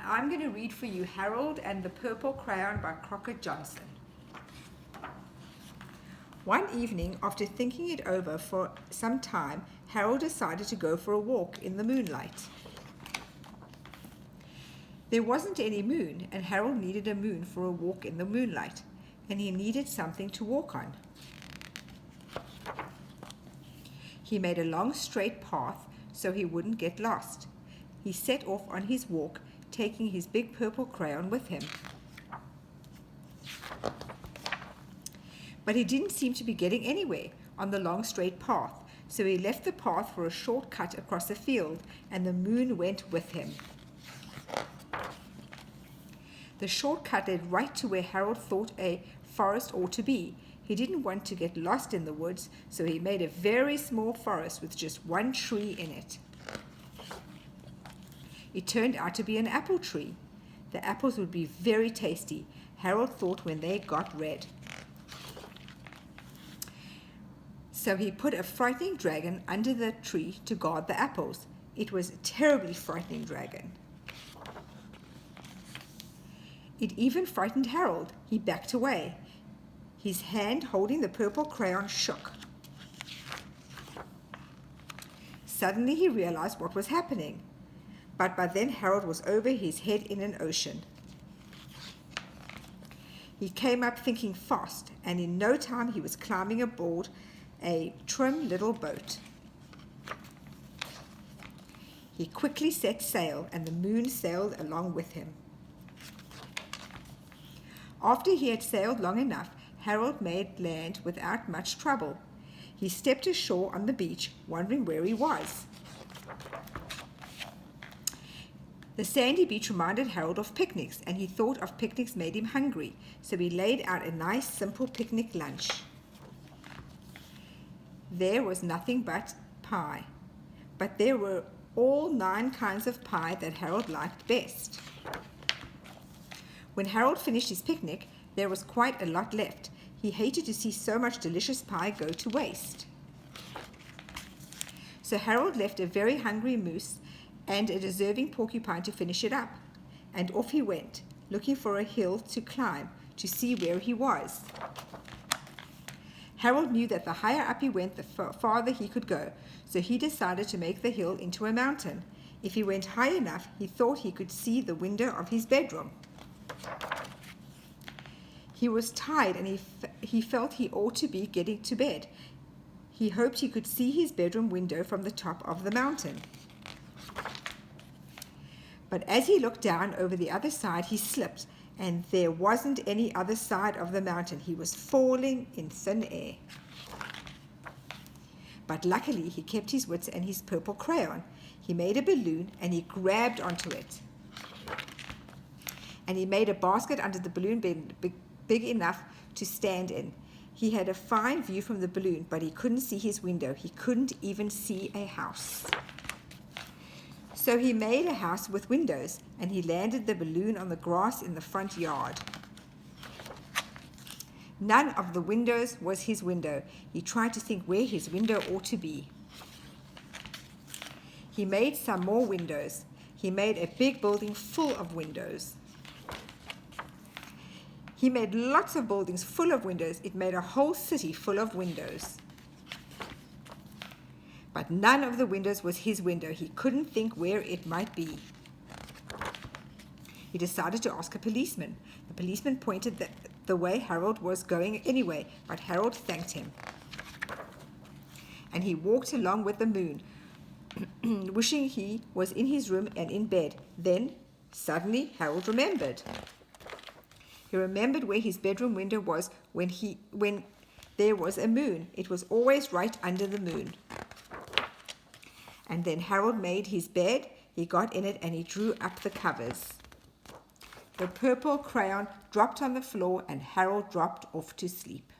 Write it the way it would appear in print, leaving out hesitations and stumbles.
I'm going to read for you Harold and the Purple Crayon by Crockett Johnson. One evening, after thinking it over for some time, Harold decided to go for a walk in the moonlight. There wasn't any moon, and Harold needed a moon for a walk in the moonlight, and he needed something to walk on. He made a long straight path so he wouldn't get lost. He set off on his walk, taking his big purple crayon with him. But he didn't seem to be getting anywhere on the long straight path, so he left the path for a short cut across a field, and the moon went with him. The short cut led right to where Harold thought a forest ought to be. He didn't want to get lost in the woods, so he made a very small forest with just one tree in it. It turned out to be an apple tree. The apples would be very tasty, Harold thought, when they got red. So he put a frightening dragon under the tree to guard the apples. It was a terribly frightening dragon. It even frightened Harold. He backed away. His hand holding the purple crayon shook. Suddenly he realized what was happening. But by then Harold was over his head in an ocean. He came up thinking fast, and in no time he was climbing aboard a trim little boat. He quickly set sail, and the moon sailed along with him. After he had sailed long enough, Harold made land without much trouble. He stepped ashore on the beach, wondering where he was. The sandy beach reminded Harold of picnics, and he thought of picnics made him hungry, so he laid out a nice, simple picnic lunch. There was nothing but pie, but there were all 9 kinds of pie that Harold liked best. When Harold finished his picnic, there was quite a lot left. He hated to see so much delicious pie go to waste. So Harold left a very hungry moose and a deserving porcupine to finish it up, and off he went, looking for a hill to climb to see where he was. Harold knew that the higher up he went, the farther he could go, so he decided to make the hill into a mountain. If he went high enough, he thought he could see the window of his bedroom. He was tired, and he felt he ought to be getting to bed. He hoped he could see his bedroom window from the top of the mountain. But as he looked down over the other side, he slipped, and there wasn't any other side of the mountain. He was falling in thin air. But luckily, he kept his wits and his purple crayon. He made a balloon, and he grabbed onto it. And he made a basket under the balloon big enough to stand in. He had a fine view from the balloon, but he couldn't see his window. He couldn't even see a house. So he made a house with windows, and he landed the balloon on the grass in the front yard. None of the windows was his window. He tried to think where his window ought to be. He made some more windows. He made a big building full of windows. He made lots of buildings full of windows. It made a whole city full of windows. But none of the windows was his window. He couldn't think where it might be. He decided to ask a policeman. The policeman pointed the way Harold was going anyway, but Harold thanked him. And he walked along with the moon, wishing he was in his room and in bed. Then, suddenly, Harold remembered. He remembered where his bedroom window was when there was a moon. It was always right under the moon. And then Harold made his bed, he got in it, and he drew up the covers. The purple crayon dropped on the floor, and Harold dropped off to sleep.